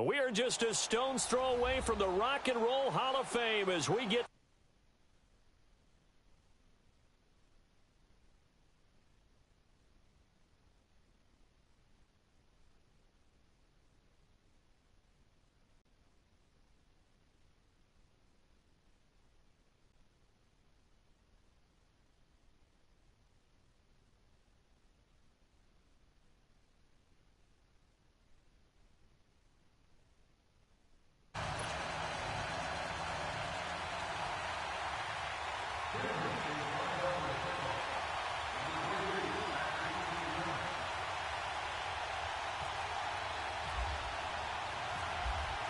We are just a stone's throw away from the Rock and Roll Hall of Fame as we get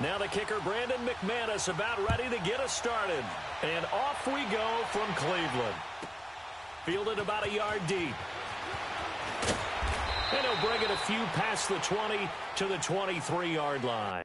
now the kicker, Brandon McManus, about ready to get us started. And off we go from Cleveland. Fielded about a yard deep. And he'll bring it a few past the 20 to the 23-yard line.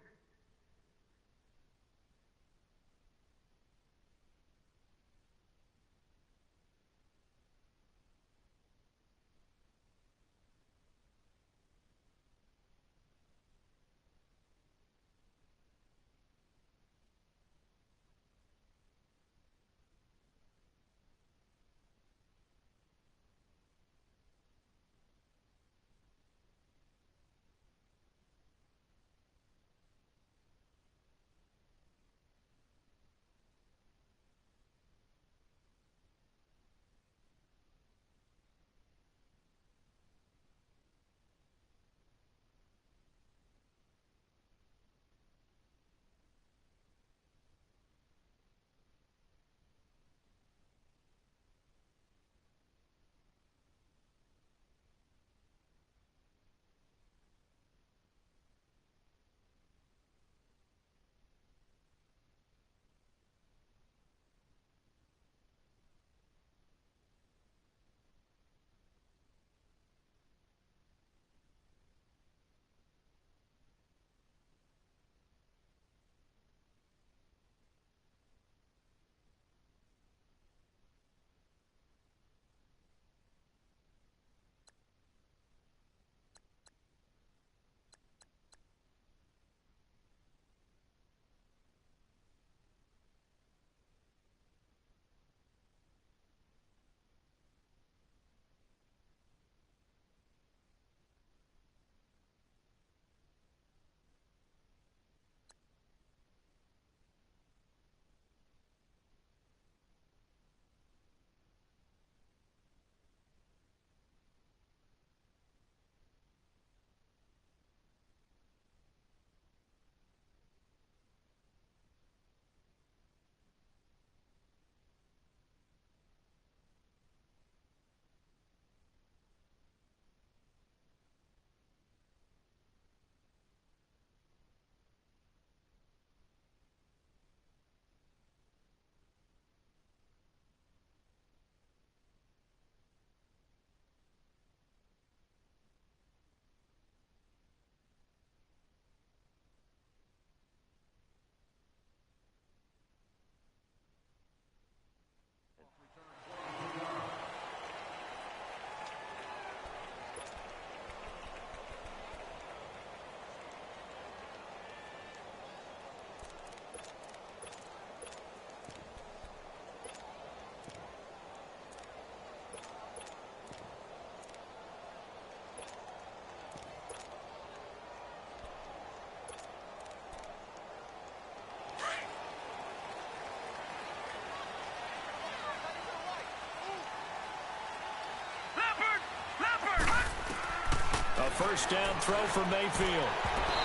First down throw for Mayfield.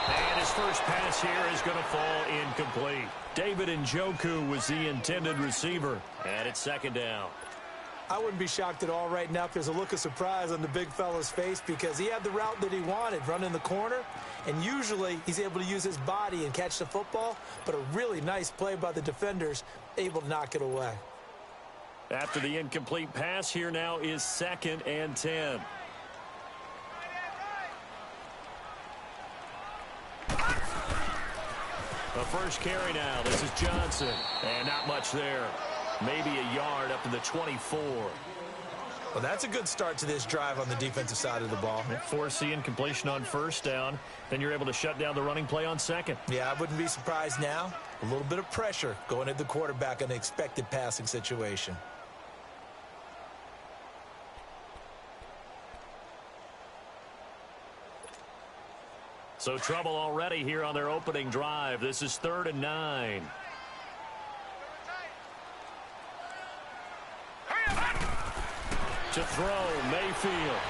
And his first pass here is going to fall incomplete. David Njoku was the intended receiver. And it's second down. I wouldn't be shocked at all right now if there's a look of surprise on the big fella's face because he had the route that he wanted, running the corner. And usually he's able to use his body and catch the football. But a really nice play by the defenders, able to knock it away. After the incomplete pass, here now is 2nd and 10. The first carry now. This is Johnson. And not much there. Maybe a yard up to the 24. Well, that's a good start to this drive on the defensive side of the ball. Force the incompletion on first down. Then you're able to shut down the running play on second. Yeah, I wouldn't be surprised now. A little bit of pressure going at the quarterback in an expected passing situation. So trouble already here on their opening drive. This is 3rd and 9. To throw, Mayfield.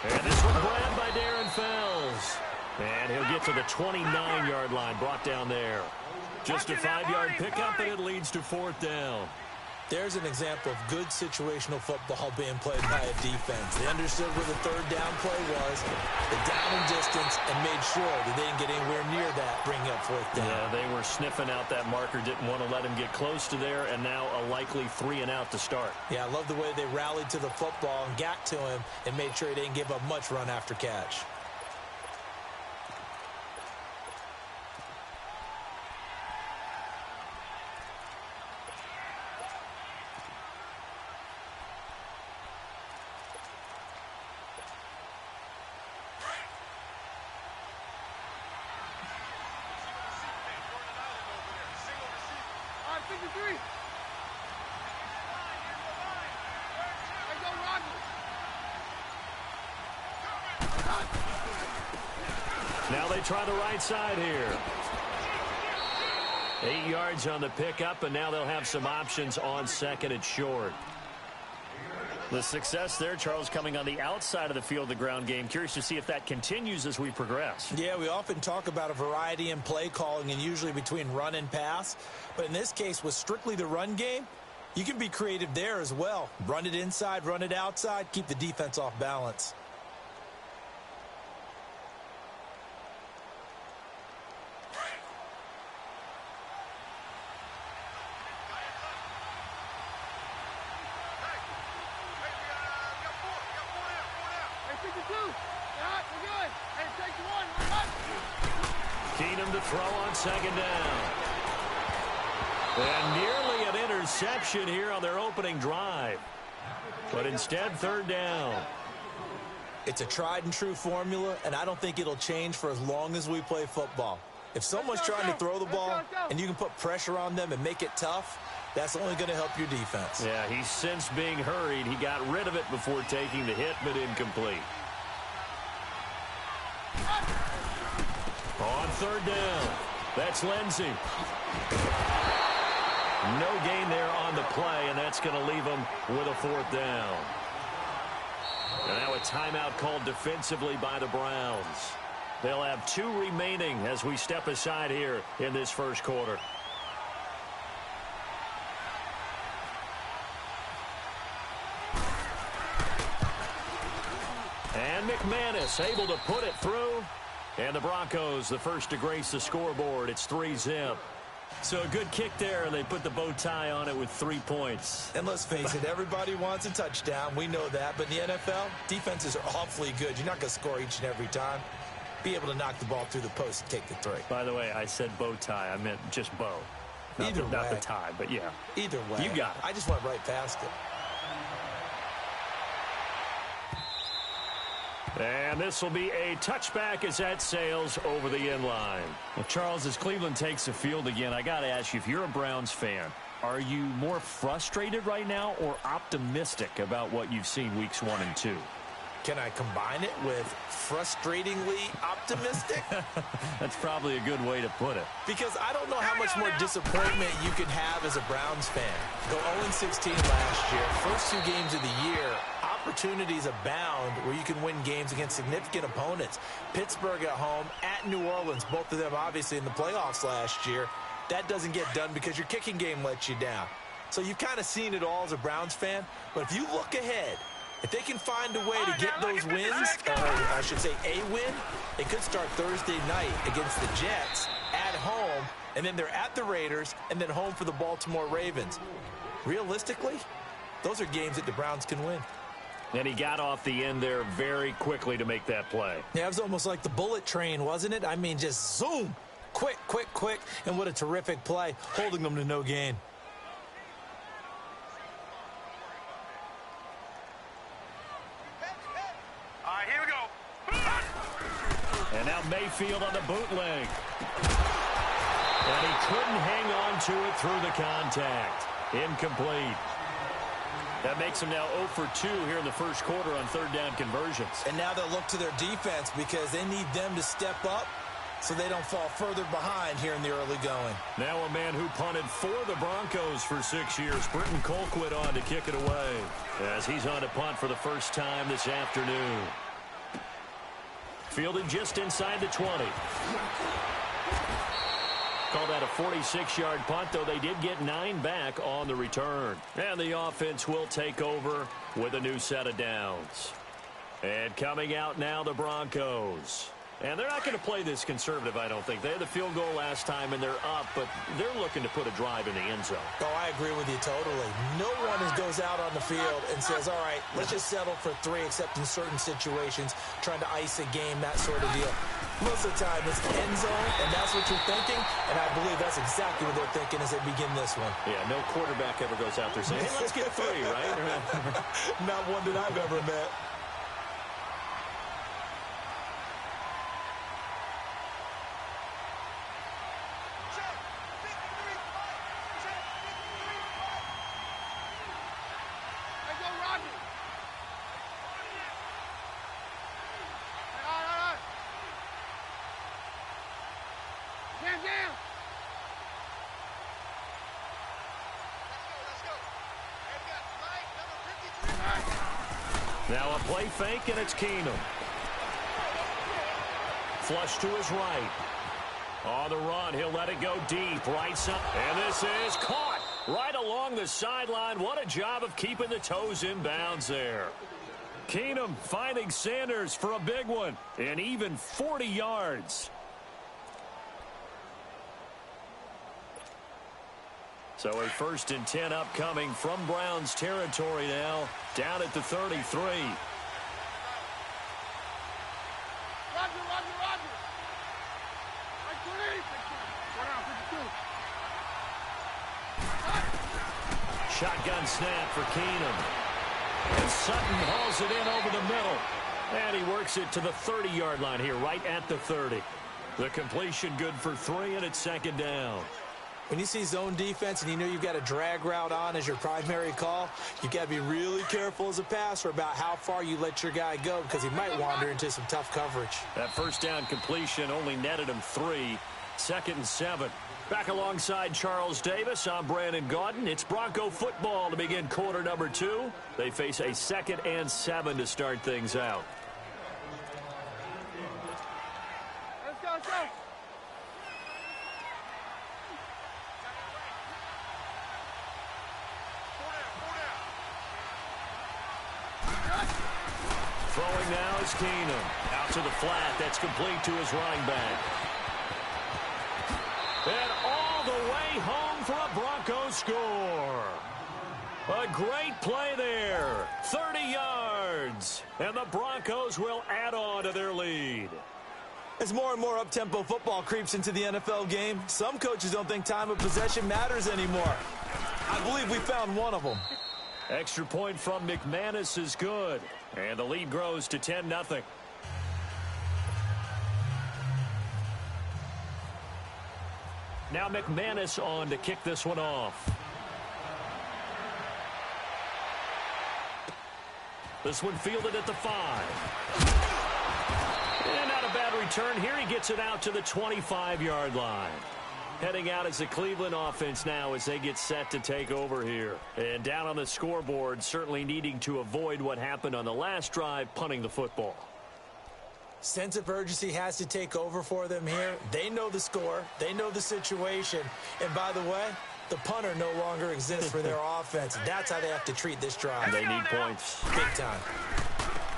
And this one grabbed by Darren Fells. And he'll get to the 29-yard line, brought down there. Just a 5-yard pickup, and it leads to 4th down. There's an example of good situational football being played by a defense. They understood where the 3rd down play was, the down and distance, and made sure that they didn't get anywhere near that, bringing up 4th down. Yeah, they were sniffing out that marker, didn't want to let him get close to there, and now a likely 3 and out to start. Yeah, I love the way they rallied to the football and got to him and made sure he didn't give up much run after catch. Now they try the right side here. 8 yards on the pickup, and now they'll have some options on second and short. The success there, Charles, coming on the outside of the field, the ground game. Curious to see if that continues as we progress. Yeah, we often talk about a variety in play calling and usually between run and pass. But in this case, with strictly the run game, you can be creative there as well. Run it inside, run it outside, keep the defense off balance. Keenum to throw on second down. And nearly an interception here on their opening drive. But instead, 3rd down. It's a tried and true formula, and I don't think it'll change for as long as we play football. If someone's trying to throw the ball and you can put pressure on them and make it tough, that's only going to help your defense. Yeah, he's since being hurried. He got rid of it before taking the hit, but incomplete. On 3rd down, that's Lindsey. No gain there on the play, and that's going to leave him with a 4th down. And now a timeout called defensively by the Browns. They'll have 2 remaining as we step aside here in this first quarter. And McManus able to put it through. And the Broncos, the first to grace the scoreboard. It's 3-zip. So a good kick there, and they put the bow tie on it with 3 points. And let's face it, everybody wants a touchdown. We know that. But in the NFL, defenses are awfully good. You're not going to score each and every time. Be able to knock the ball through the post and take the 3. By the way, I said bow tie. I meant just bow. Not the tie, but yeah. Either way. You got it. I just went right past it. And this will be a touchback as that sails over the end line. Well, Charles, as Cleveland takes the field again, I got to ask you, if you're a Browns fan, are you more frustrated right now or optimistic about what you've seen weeks 1 and 2? Can I combine it with frustratingly optimistic? That's probably a good way to put it. Because I don't know how much more disappointment you can have as a Browns fan. Go 0-16 last year, first 2 games of the year, opportunities abound where you can win games against significant opponents. Pittsburgh at home, at New Orleans, both of them obviously in the playoffs last year. That doesn't get done because your kicking game lets you down. So you've kind of seen it all as a Browns fan. But if you look ahead, if they can find a way to get those wins, or I should say a win, they could start Thursday night against the Jets at home, and then they're at the Raiders, and then home for the Baltimore Ravens. Realistically, those are games that the Browns can win. And he got off the end there very quickly to make that play. Yeah, it was almost like the bullet train, wasn't it? I mean, just zoom, quick, quick, quick, and what a terrific play, holding them to no gain. right, here we go. And now Mayfield on the bootleg. And he couldn't hang on to it through the contact. Incomplete. That makes them now 0 for 2 here in the first quarter on third down conversions. And now they'll look to their defense because they need them to step up so they don't fall further behind here in the early going. Now a man who punted for the Broncos for 6 years, Britton Colquitt, on to kick it away as he's on to punt for the first time this afternoon. Fielded just inside the 20. Call that a 46-yard punt, though they did get 9 back on the return. And the offense will take over with a new set of downs. And coming out now, the Broncos. And they're not going to play this conservative, I don't think. They had the field goal last time, and they're up, but they're looking to put a drive in the end zone. Oh, I agree with you totally. No one goes out on the field and says, all right, let's just settle for 3, except in certain situations, trying to ice a game, that sort of deal. Most of the time, it's end zone, and that's what you're thinking, and I believe that's exactly what they're thinking as they begin this one. Yeah, no quarterback ever goes out there saying, hey, let's get 3, right? Not one that I've ever met. Now a play fake, and it's Keenum. Flush to his right. On the run, he'll let it go deep. Right side. And this is caught right along the sideline. What a job of keeping the toes in bounds there. Keenum finding Sanders for a big one. And even 40 yards. So a 1st and 10 upcoming from Browns territory now, down at the 33. Shotgun snap for Keenum. And Sutton hauls it in over the middle. And he works it to the 30-yard line here, right at the 30. The completion good for 3, and it's 2nd down. When you see zone defense and you know you've got a drag route on as your primary call, you've got to be really careful as a passer about how far you let your guy go because he might wander into some tough coverage. That 1st down completion only netted him 3. 2nd and 7. Back alongside Charles Davis, I'm Brandon Gaudin. It's Bronco football to begin quarter number 2. They face a 2nd and 7 to start things out. Let's go, let's go. Throwing now is Keenum. Out to the flat. That's complete to his running back. And all the way home for a Broncos score. A great play there. 30 yards. And the Broncos will add on to their lead. As more and more up-tempo football creeps into the NFL game, some coaches don't think time of possession matters anymore. I believe we found one of them. Extra point from McManus is good. And the lead grows to 10-0. Now McManus on to kick this one off. This one fielded at the 5. And not a bad return here. He gets it out to the 25-yard line. Heading out as the Cleveland offense now as they get set to take over here. And down on the scoreboard, certainly needing to avoid what happened on the last drive, punting the football. Sense of urgency has to take over for them here. They know the score. They know the situation. And by the way, the punter no longer exists for their offense. That's how they have to treat this drive. They need points. Big time.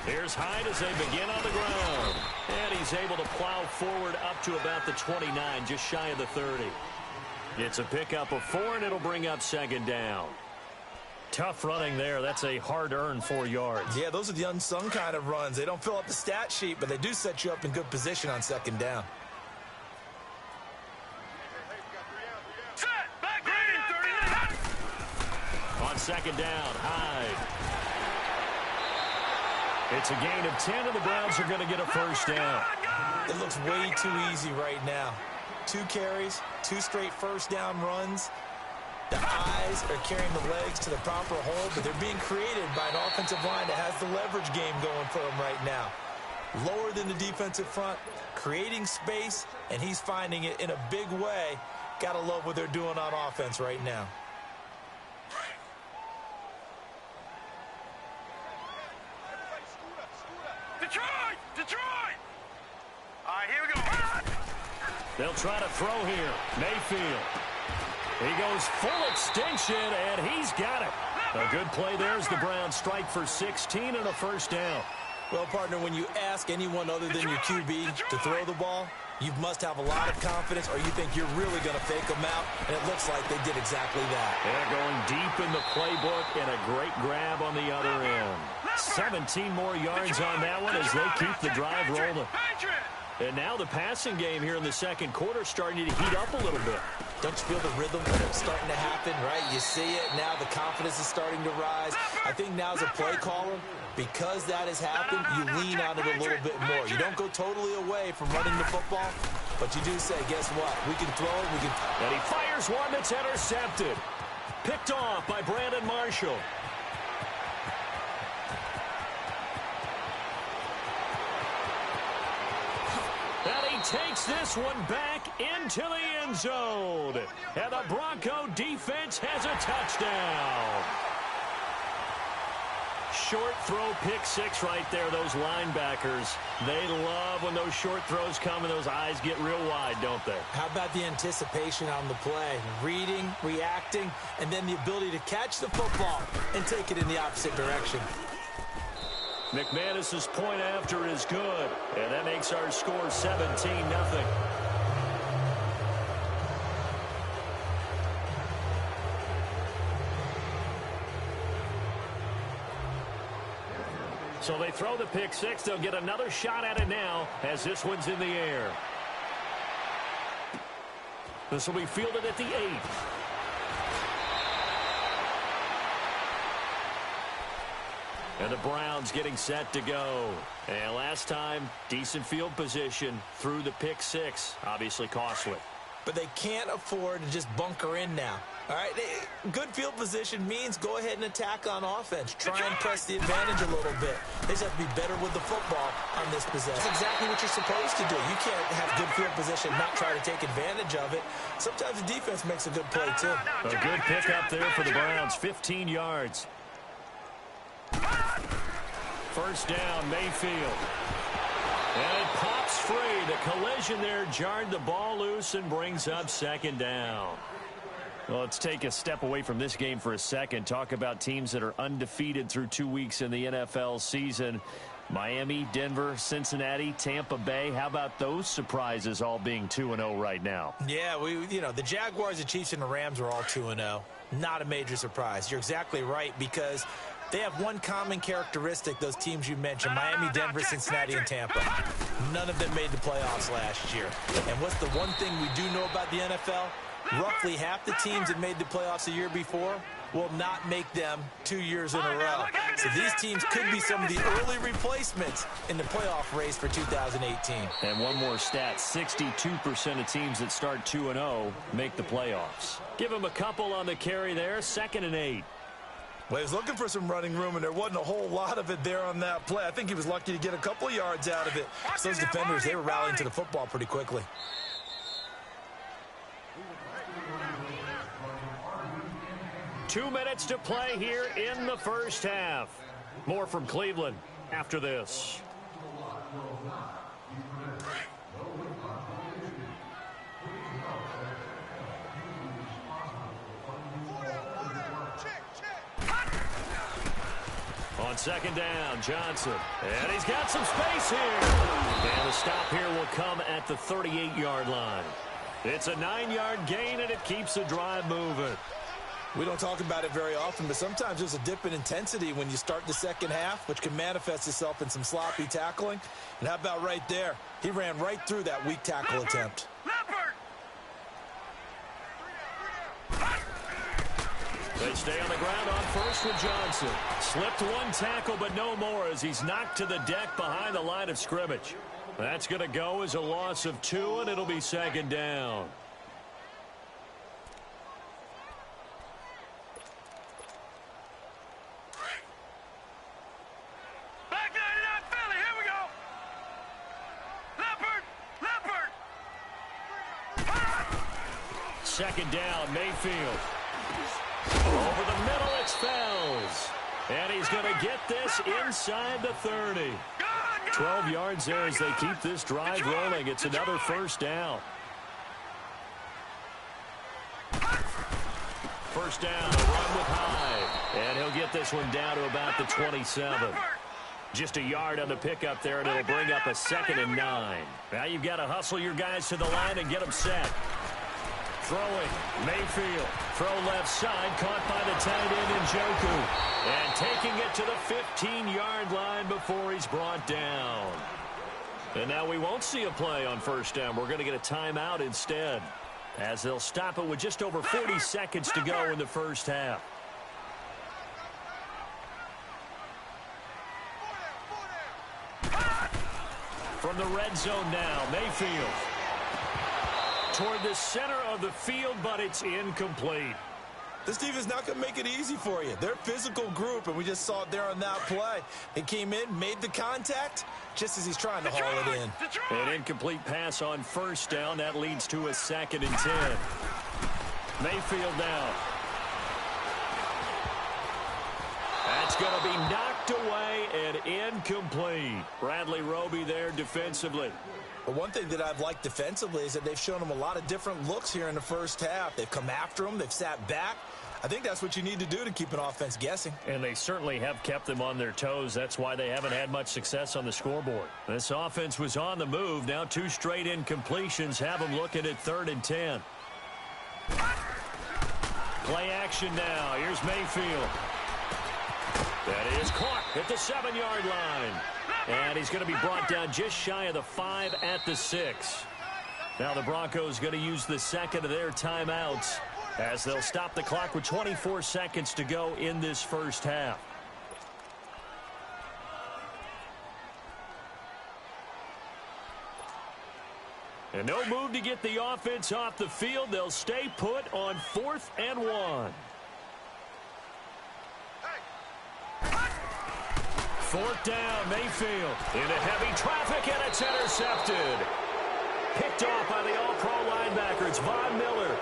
Here's Hyde as they begin on the ground. And he's able to plow forward up to about the 29, just shy of the 30. It's a pickup of 4, and it'll bring up 2nd down. Tough running there. That's a hard-earned 4 yards. Yeah, those are the unsung kind of runs. They don't fill up the stat sheet, but they do set you up in good position on 2nd down. Set, back in, 30. On 2nd down, Hyde. It's a gain of 10, and the Browns are going to get a first down. It looks way too easy right now. 2 carries, 2 straight first down runs. The eyes are carrying the legs to the proper hole, but they're being created by an offensive line that has the leverage game going for them right now. Lower than the defensive front, creating space, and he's finding it in a big way. Gotta love what they're doing on offense right now. Detroit! Detroit! All right, here we go. They'll try to throw here. Mayfield. He goes full extension, and he's got it. A good play there as the Browns strike for 16 and a first down. Well, partner, when you ask anyone other than your QB to throw the ball, you must have a lot of confidence, or you think you're really going to fake them out, and it looks like they did exactly that. They're going deep in the playbook, and a great grab on the other end. 17 more yards on that one as they keep the drive rolling. And now the passing game here in the second quarter starting to heat up a little bit. Don't you feel the rhythm starting to happen, right? You see it. Now the confidence is starting to rise. I think now as a play caller, because that has happened, you lean on it a little bit more. You don't go totally away from running the football, but you do say, guess what? We can throw it. We can. And he fires one that's intercepted. Picked off by Brandon Marshall. And he takes this one back into the end zone. And the Bronco defense has a touchdown. Short throw, pick six right there, those linebackers. They love when those short throws come and those eyes get real wide, don't they? How about the anticipation on the play? Reading, reacting, and then the ability to catch the football and take it in the opposite direction. McManus's point after is good, and that makes our score 17-0. So they throw the pick six. They'll get another shot at it now as this one's in the air. This will be fielded at the 8. And the Browns getting set to go. And last time, decent field position through the pick six. Obviously costly. But they can't afford to just bunker in now. All right, good field position means go ahead and attack on offense. Try and press the advantage a little bit. They just have to be better with the football on this possession. That's exactly what you're supposed to do. You can't have good field position and not try to take advantage of it. Sometimes the defense makes a good play, too. A good pickup there for the Browns, 15 yards. First down, Mayfield. And it pops free. The collision there jarred the ball loose and brings up second down. Well, let's take a step away from this game for a second. Talk about teams that are undefeated through 2 weeks in the NFL season. Miami, Denver, Cincinnati, Tampa Bay. How about those surprises all being 2-0 right now? Yeah, the Jaguars, the Chiefs, and the Rams are all 2-0. Not a major surprise. You're exactly right because they have one common characteristic, those teams you mentioned, Miami, Denver, Cincinnati, and Tampa. None of them made the playoffs last year. And what's the one thing we do know about the NFL? Roughly half the teams that made the playoffs the year before will not make them 2 years in a row. So these teams could be some of the early replacements in the playoff race for 2018. And one more stat, 62% of teams that start 2-0 make the playoffs. Give them a couple on the carry there, 2nd and 8. Well, he was looking for some running room, and there wasn't a whole lot of it there on that play. I think he was lucky to get a couple of yards out of it. So those defenders, they were rallying to the football pretty quickly. Two minutes to play here in the first half. More from Cleveland after this. On second down, Johnson. And he's got some space here. And the stop here will come at the 38-yard line. It's a 9-yard gain, and it keeps the drive moving. We don't talk about it very often, but sometimes there's a dip in intensity when you start the second half, which can manifest itself in some sloppy tackling. And how about right there? He ran right through that weak tackle attempt. They stay on the ground on first with Johnson. Slipped one tackle, but no more as he's knocked to the deck behind the line of scrimmage. That's going to go as a loss of 2, and it'll be second down. Back 99 Philly, here we go. Leopard. Second down, Mayfield. Over the middle, it's Fells. And he's going to get this inside the 30. 12 yards there as they keep this drive rolling. It's another first down. First down, a run with Hyde. And he'll get this one down to about the 27. Just a yard on the pickup there, and it'll bring up a 2nd and 9. Now you've got to hustle your guys to the line and get them set. Throwing, Mayfield. Throw left side, caught by the tight end Njoku. And taking it to the 15-yard line before he's brought down. And now we won't see a play on first down. We're going to get a timeout instead, as they'll stop it with just over 40 seconds to go in the first half. From the red zone now, Mayfield. Toward the center of the field, but it's incomplete. This team is not going to make it easy for you. They're a physical group, and we just saw it there on that play. He came in, made the contact, just as he's trying to haul it in. An incomplete pass on first down. That leads to a 2nd and 10. Mayfield now. That's going to be knocked away and incomplete. Bradley Roby there defensively. But one thing that I've liked defensively is that they've shown him a lot of different looks here in the first half. They've come after him. They've sat back. I think that's what you need to do to keep an offense guessing. And they certainly have kept them on their toes. That's why they haven't had much success on the scoreboard. This offense was on the move. Now 2 straight incompletions have them looking at 3rd and 10. Play action now. Here's Mayfield. That is caught at the 7-yard line. And he's going to be brought down just shy of the 5 at the 6. Now the Broncos going to use the 2nd of their timeouts as they'll stop the clock with 24 seconds to go in this first half. And no move to get the offense off the field. They'll stay put on 4th and 1. 4th down, Mayfield into heavy traffic, and it's intercepted. Picked off by the all-pro linebacker. It's Von Miller.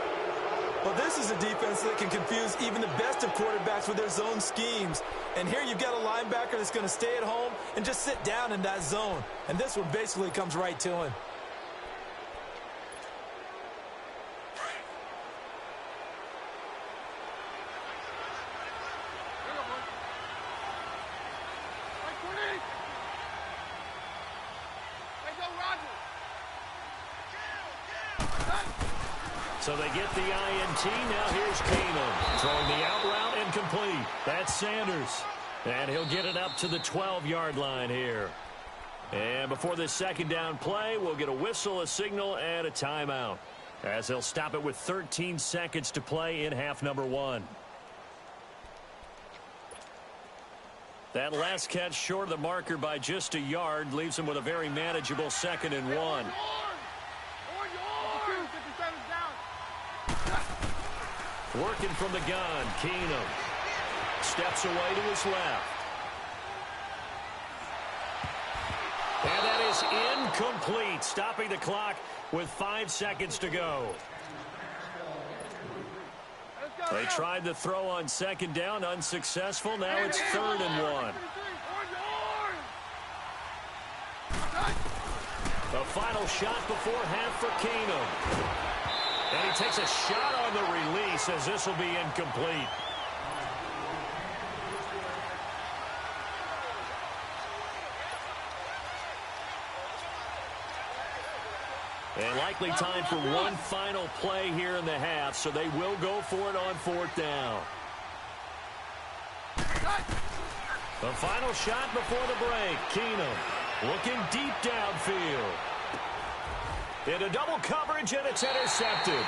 Well, this is a defense that can confuse even the best of quarterbacks with their zone schemes. And here you've got a linebacker that's going to stay at home and just sit down in that zone. And this one basically comes right to him. So they get the INT. Now here's Keenum throwing the out route incomplete. That's Sanders. And he'll get it up to the 12-yard line here. And before this 2nd down play, we'll get a whistle, a signal, and a timeout, as they'll stop it with 13 seconds to play in half number 1. That last catch short of the marker by just a yard leaves him with a very manageable 2nd and 1. Working from the gun, Keenum steps away to his left. And that is incomplete, stopping the clock with 5 seconds to go. They tried the throw on 2nd down, unsuccessful. Now it's 3rd and 1. The final shot before half for Keenum. And he takes a shot on the release as this will be incomplete. And likely time for one final play here in the half, so they will go for it on 4th down. The final shot before the break. Keenum looking deep downfield. Into double coverage, and it's intercepted.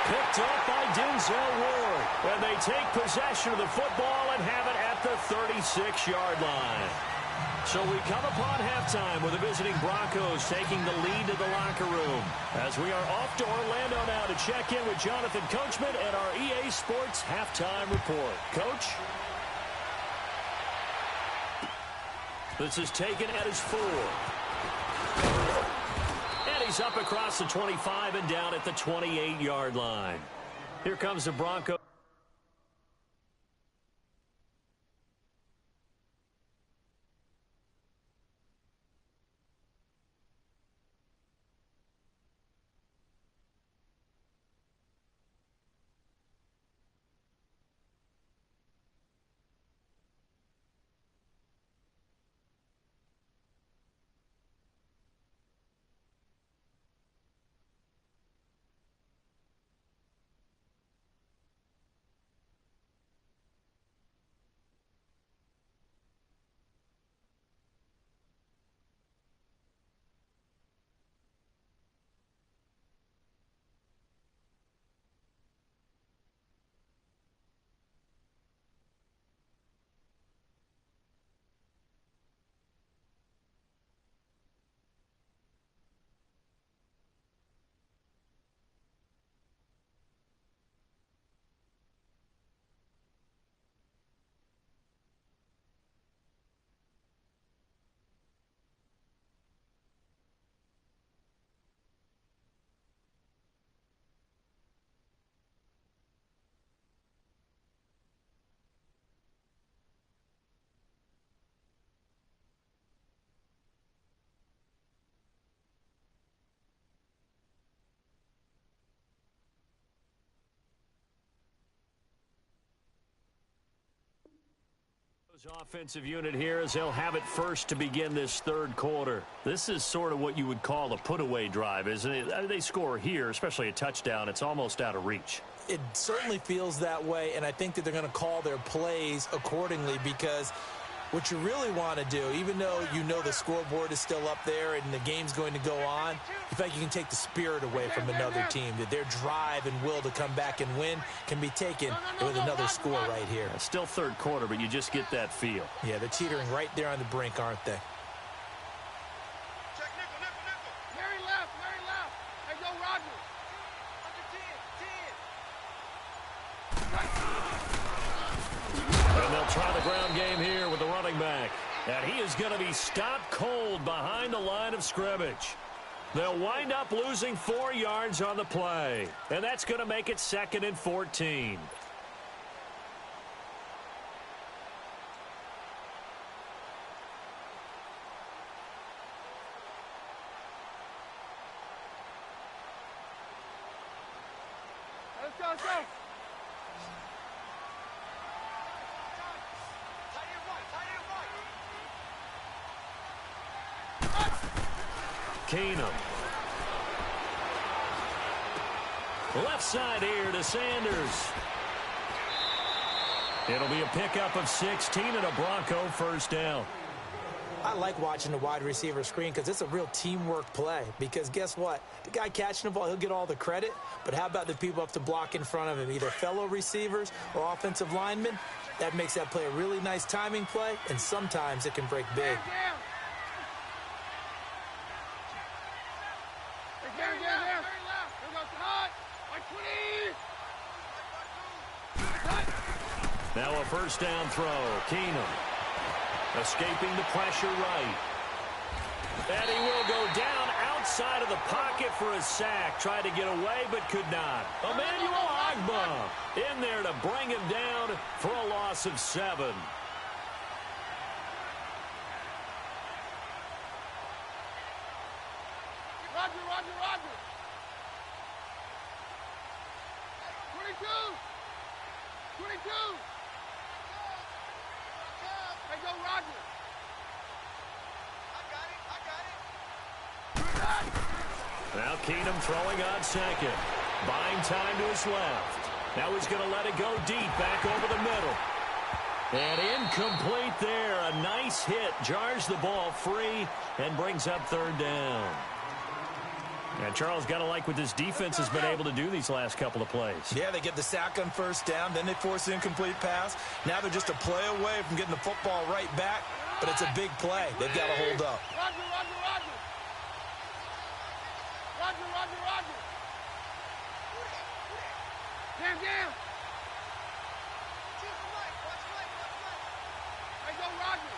Picked up by Denzel Ward. And they take possession of the football and have it at the 36-yard line. So we come upon halftime with the visiting Broncos taking the lead to the locker room. As we are off to Orlando now to check in with Jonathan Coachman and our EA Sports Halftime Report. Coach? This is taken at his 4. And he's up across the 25 and down at the 28-yard line. Here comes the Broncos. Offensive unit here as they'll have it first to begin this third quarter. This is sort of what you would call a put-away drive, isn't it? They score here, especially a touchdown. It's almost out of reach. It certainly feels that way, and I think that they're going to call their plays accordingly because what you really want to do, even though you know the scoreboard is still up there and the game's going to go on, you feel like you can take the spirit away from another team, that their drive and will to come back and win can be taken with another score right here. It's still third quarter, but you just get that feel. Yeah, they're teetering right there on the brink, aren't they? Very left. Hey, go, Roger. And they'll try the ground game here with the running back. And he is going to be stopped cold behind the line of scrimmage. They'll wind up losing 4 yards on the play. And that's going to make it 2nd and 14. Let's go. Keenum. Left side here to Sanders. It'll be a pickup of 16 and a Bronco first down. I like watching the wide receiver screen because it's a real teamwork play. Because guess what? The guy catching the ball, he'll get all the credit. But how about the people up to block in front of him, either fellow receivers or offensive linemen? That makes that play a really nice timing play, and sometimes it can break big. Now a first down throw. Keenum escaping the pressure right. And he will go down outside of the pocket for a sack. Tried to get away but could not. Emmanuel Ogbah in there to bring him down for a loss of 7. Roger. 22. Hey, go, Roger. I got it. Now Keenum throwing on second. Buying time to his left. Now he's going to let it go deep back over the middle. And incomplete there. A nice hit. Jars the ball free and brings up third down. And Charles, got to like what this defense has been able to do these last couple of plays. Yeah, they get the sack on first down, then they force an incomplete pass. Now they're just a play away from getting the football right back, but it's a big play. They've got to hold up. Roger, Roger, Roger. Roger, Roger, Roger. Down, down. Hey, go, Roger.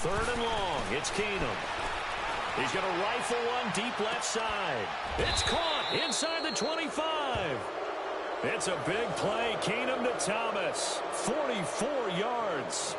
Third and long. It's Keenum. He's going to rifle one deep left side. It's caught inside the 25. It's a big play. Keenum to Thomas. 44 yards.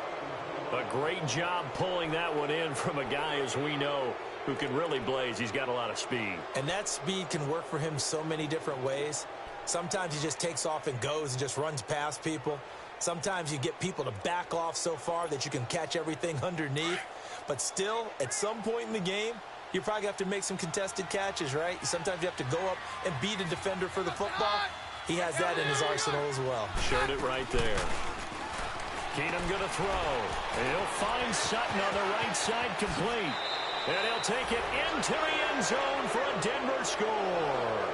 A great job pulling that one in from a guy, as we know, who can really blaze. He's got a lot of speed. And that speed can work for him so many different ways. Sometimes he just takes off and goes and just runs past people. Sometimes you get people to back off so far that you can catch everything underneath. But still, at some point in the game, you probably have to make some contested catches, right? Sometimes you have to go up and beat a defender for the football. He has that in his arsenal as well. Showed it right there. Keenum going to throw. And he'll find Sutton on the right side, complete. And he'll take it into the end zone for a Denver score.